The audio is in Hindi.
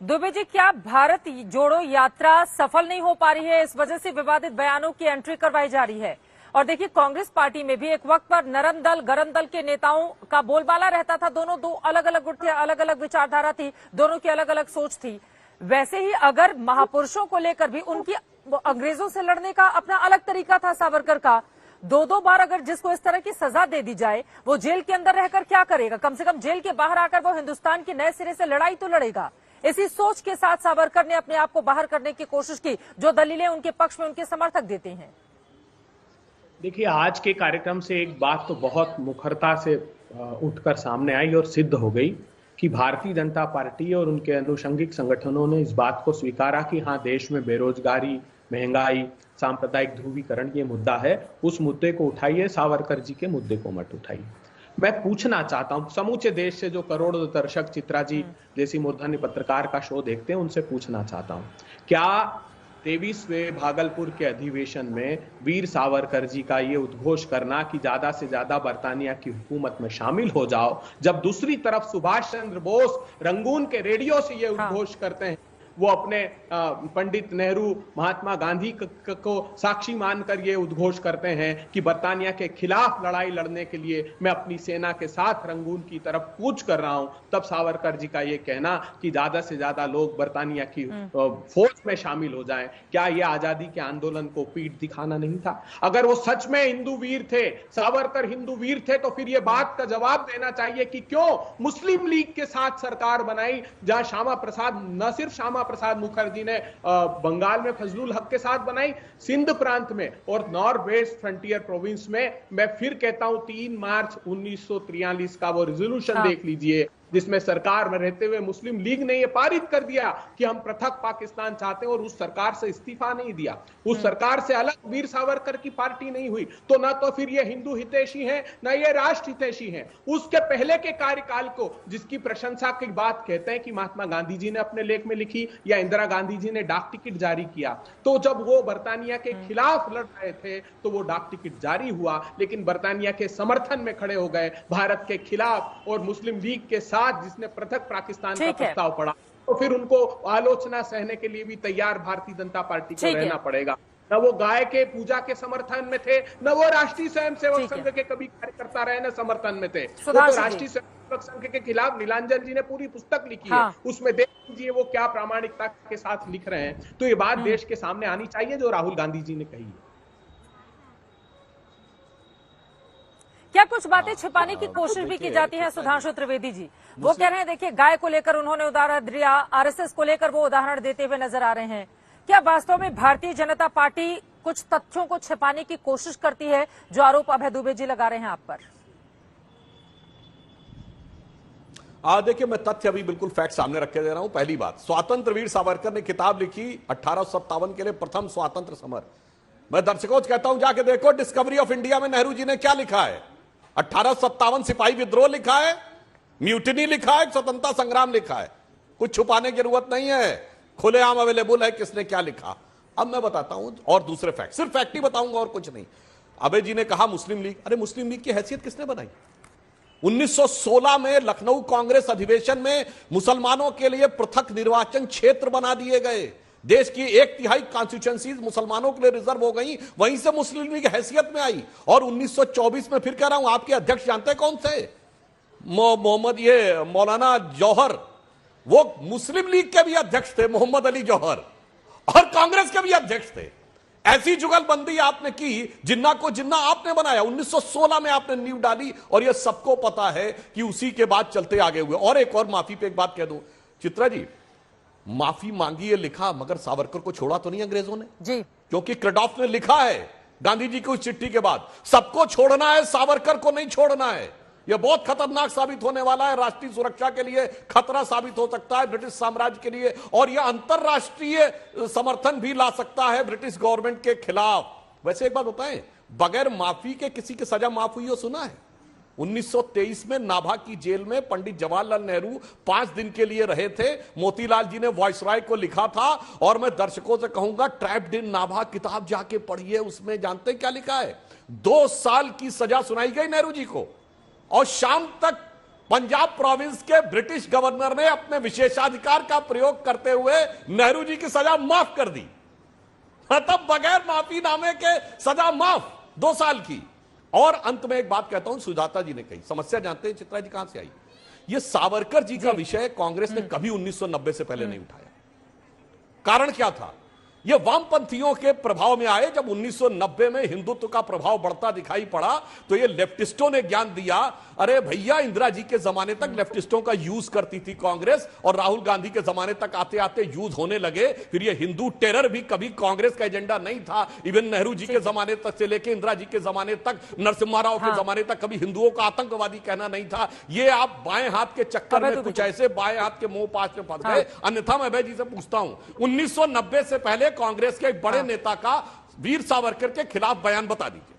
दुबे जी, क्या भारत जोड़ो यात्रा सफल नहीं हो पा रही है? इस वजह से विवादित बयानों की एंट्री करवाई जा रही है। और देखिए, कांग्रेस पार्टी में भी एक वक्त पर नरम दल गरम दल के नेताओं का बोलबाला रहता था। दोनों दो अलग अलग गुट थे, अलग अलग विचारधारा थी, दोनों की अलग अलग सोच थी। वैसे ही अगर महापुरुषों को लेकर भी उनकी अंग्रेजों से लड़ने का अपना अलग तरीका था सावरकर का। दो बार अगर जिसको इस तरह की सजा दे दी जाए, वो जेल के अंदर रहकर क्या करेगा? कम से कम जेल के बाहर आकर वो हिंदुस्तान की नए सिरे से लड़ाई तो लड़ेगा। इसी सोच के साथ सावरकर ने अपने आप को बाहर करने की कोशिश की, जो दलीलें उनके पक्ष में उनके समर्थक देते हैं। देखिए, आज के कार्यक्रम से एक बात तो बहुत मुखरता से उठकर सामने आई और सिद्ध हो गई कि भारतीय जनता पार्टी और उनके अनुषंगिक संगठनों ने इस बात को स्वीकारा कि हाँ, देश में बेरोजगारी, महंगाई, सांप्रदायिक ध्रुवीकरण ये मुद्दा है। उस मुद्दे को उठाइए, सावरकर जी के मुद्दे को मत उठाइए। मैं पूछना चाहता हूं समूचे देश से जो करोड़ों दर्शक चित्रा जी जैसी मूर्धन्य पत्रकार का शो देखते हैं, उनसे पूछना चाहता हूं, क्या 23वें भागलपुर के अधिवेशन में वीर सावरकर जी का ये उद्घोष करना कि ज्यादा से ज्यादा बर्तानिया की हुकूमत में शामिल हो जाओ, जब दूसरी तरफ सुभाष चंद्र बोस रंगून के रेडियो से ये उद्घोष करते हैं, वो अपने पंडित नेहरू, महात्मा गांधी को साक्षी मानकर ये उद्घोष करते हैं कि बर्तानिया के खिलाफ लड़ाई लड़ने के लिए मैं अपनी सेना के साथ रंगून की तरफ कूच कर रहा हूं, तब सावरकर जी का ये कहना कि ज्यादा से ज्यादा लोग बर्तानिया की फौज में शामिल हो जाएं, क्या ये आजादी के आंदोलन को पीठ दिखाना नहीं था? अगर वो सच में हिंदू वीर थे, सावरकर हिंदू वीर थे, तो फिर ये बात का जवाब देना चाहिए कि क्यों मुस्लिम लीग के साथ सरकार बनाई, जहां श्यामा प्रसाद, न सिर्फ श्यामा प्रसाद मुखर्जी ने बंगाल में फजलुल हक के साथ बनाई, सिंध प्रांत में और नॉर्थ वेस्ट फ्रंटियर प्रोविंस में। मैं फिर कहता हूं, 3 मार्च 1943 का वो रिजोल्यूशन देख लीजिए, जिसमें सरकार में रहते हुए मुस्लिम लीग ने यह पारित कर दिया कि हम पृथक पाकिस्तान चाहते हैं, और उस सरकार से इस्तीफा नहीं दिया। उस सरकार से अलग वीर सावरकर की पार्टी नहीं हुई, तो ना तो फिर ये हिंदू हितैषी हैं, ना ये राष्ट्र हितैषी हैं। उसके पहले के कार्यकाल को, जिसकी प्रशंसा की बात कहते हैं कि महात्मा गांधी जी ने अपने लेख में लिखी या इंदिरा गांधी जी ने डाक टिकट जारी किया, तो जब वो बर्तानिया के खिलाफ लड़ रहे थे तो वो डाक टिकट जारी हुआ, लेकिन बर्तानिया के समर्थन में खड़े हो गए, भारत के खिलाफ और मुस्लिम लीग के साथ जिसने पृथक पाकिस्तान का प्रस्ताव पड़ा, तो फिर उनको आलोचना सहने के लिए भी तैयार भारतीय जनता पार्टी को रहना पड़ेगा। न वो गाय के पूजा के समर्थन में थे, न वो राष्ट्रीय स्वयंसेवक संघ के कभी कार्यकर्ता रहे, न समर्थन में थे। वो तो राष्ट्रीय स्वयंसेवक संघ के खिलाफ नीलांजन जी ने पूरी पुस्तक लिखी है, उसमें देख लीजिए वो क्या प्रामाणिकता के साथ लिख रहे हैं। तो ये बात देश के सामने आनी चाहिए जो राहुल गांधी जी ने कही है। क्या कुछ बातें छिपाने की कोशिश भी की जाती है? सुधांशु त्रिवेदी जी वो कह रहे हैं, देखिए, गाय को लेकर उन्होंने उदाहरण दिया, आरएसएस को लेकर वो उदाहरण देते हुए नजर आ रहे हैं। क्या वास्तव में भारतीय जनता पार्टी कुछ तथ्यों को छिपाने की कोशिश करती है, जो आरोप अभय दुबे जी लगा रहे हैं आप पर? देखिए, मैं तथ्य अभी बिल्कुल फैक्ट सामने रख के दे रहा हूं। पहली बात, स्वतंत्र वीर सावरकर ने किताब लिखी 1857 के लिए, प्रथम स्वतंत्र समर। मैं दर्शकों से कहता हूं, जाके देखो डिस्कवरी ऑफ इंडिया में नेहरू जी ने क्या लिखा है। 1857 सिपाही विद्रोह लिखा है, म्यूटिनी लिखा है, स्वतंत्रता संग्राम लिखा है। कुछ छुपाने की जरूरत नहीं है, खुलेआम अवेलेबल है किसने क्या लिखा। अब मैं बताता हूं और दूसरे फैक्ट, सिर्फ फैक्ट ही बताऊंगा और कुछ नहीं। अबे जी ने कहा मुस्लिम लीग, अरे मुस्लिम लीग की हैसियत किसने बनाई? 1916 में लखनऊ कांग्रेस अधिवेशन में मुसलमानों के लिए पृथक निर्वाचन क्षेत्र बना दिए गए। देश की 1/3 कॉन्स्टिट्यूएंसीज मुसलमानों के लिए रिजर्व हो गई, वहीं से मुस्लिम लीग हैसियत में आई। और 1924 में फिर कह रहा हूं, आपके अध्यक्ष जानते हैं कौन थे? मोहम्मद ये मौलाना जौहर, वो मुस्लिम लीग के भी अध्यक्ष थे, मोहम्मद अली जौहर, और कांग्रेस के भी अध्यक्ष थे। ऐसी जुगलबंदी आपने की, जिन्ना को जिन्ना आपने बनाया। 1916 में आपने नींव डाली, और यह सबको पता है कि उसी के बाद चलते आगे हुए। और एक और माफी पे एक बात कह दूं, चित्रा जी, माफी मांगी ये लिखा, मगर सावरकर को छोड़ा तो नहीं अंग्रेजों ने जी, क्योंकि क्रेडॉफ ने लिखा है गांधी जी की उस चिट्ठी के बाद, सबको छोड़ना है, सावरकर को नहीं छोड़ना है। यह बहुत खतरनाक साबित होने वाला है, राष्ट्रीय सुरक्षा के लिए खतरा साबित हो सकता है, ब्रिटिश साम्राज्य के लिए, और यह अंतरराष्ट्रीय समर्थन भी ला सकता है ब्रिटिश गवर्नमेंट के खिलाफ। वैसे एक बात बताएं, बगैर माफी के किसी की सजा माफ हुई हो सुना है? 1923 में नाभा की जेल में पंडित जवाहरलाल नेहरू 5 दिन के लिए रहे थे। मोतीलाल जी ने वॉइसरॉय को लिखा था, और मैं दर्शकों से कहूंगा, ट्रैप्ड इन नाभा किताब जाके पढ़िए। उसमें जानते हैं क्या लिखा है? 2 साल की सजा सुनाई गई नेहरू जी को, और शाम तक पंजाब प्रोविंस के ब्रिटिश गवर्नर ने अपने विशेषाधिकार का प्रयोग करते हुए नेहरू जी की सजा माफ कर दी। तब बगैर माफीनामे के सजा माफ 2 साल की। और अंत में एक बात कहता हूं, सुजाता जी ने कही, समस्या जानते हैं चित्रा जी कहां से आई? ये सावरकर जी का विषय कांग्रेस ने कभी 1990 से पहले नहीं उठाया। कारण क्या था? ये वामपंथियों के प्रभाव में आए। जब 1990 में हिंदुत्व का प्रभाव बढ़ता दिखाई पड़ा तो ये लेफ्टिस्टों ने ज्ञान दिया, अरे भैया इंदिरा जी के जमाने तक लेफ्टिस्टों का यूज करती थी कांग्रेस, और राहुल गांधी के जमाने तक आते आते यूज होने लगे। फिर ये हिंदू टेरर भी कभी कांग्रेस का एजेंडा नहीं था। इवन नेहरू जी के जमाने तक से लेकर इंदिरा जी के जमाने तक, नरसिम्हा राव के जमाने तक कभी हिंदुओं का आतंकवादी कहना नहीं था। ये आप बाएं हाथ के चक्कर में कुछ ऐसे बाएं हाथ के मोह पाश में फंस गए। अन्यथा मैं अभय जी से पूछता हूं, 1990 से पहले कांग्रेस के एक बड़े नेता का वीर सावरकर के खिलाफ बयान बता दीजिए।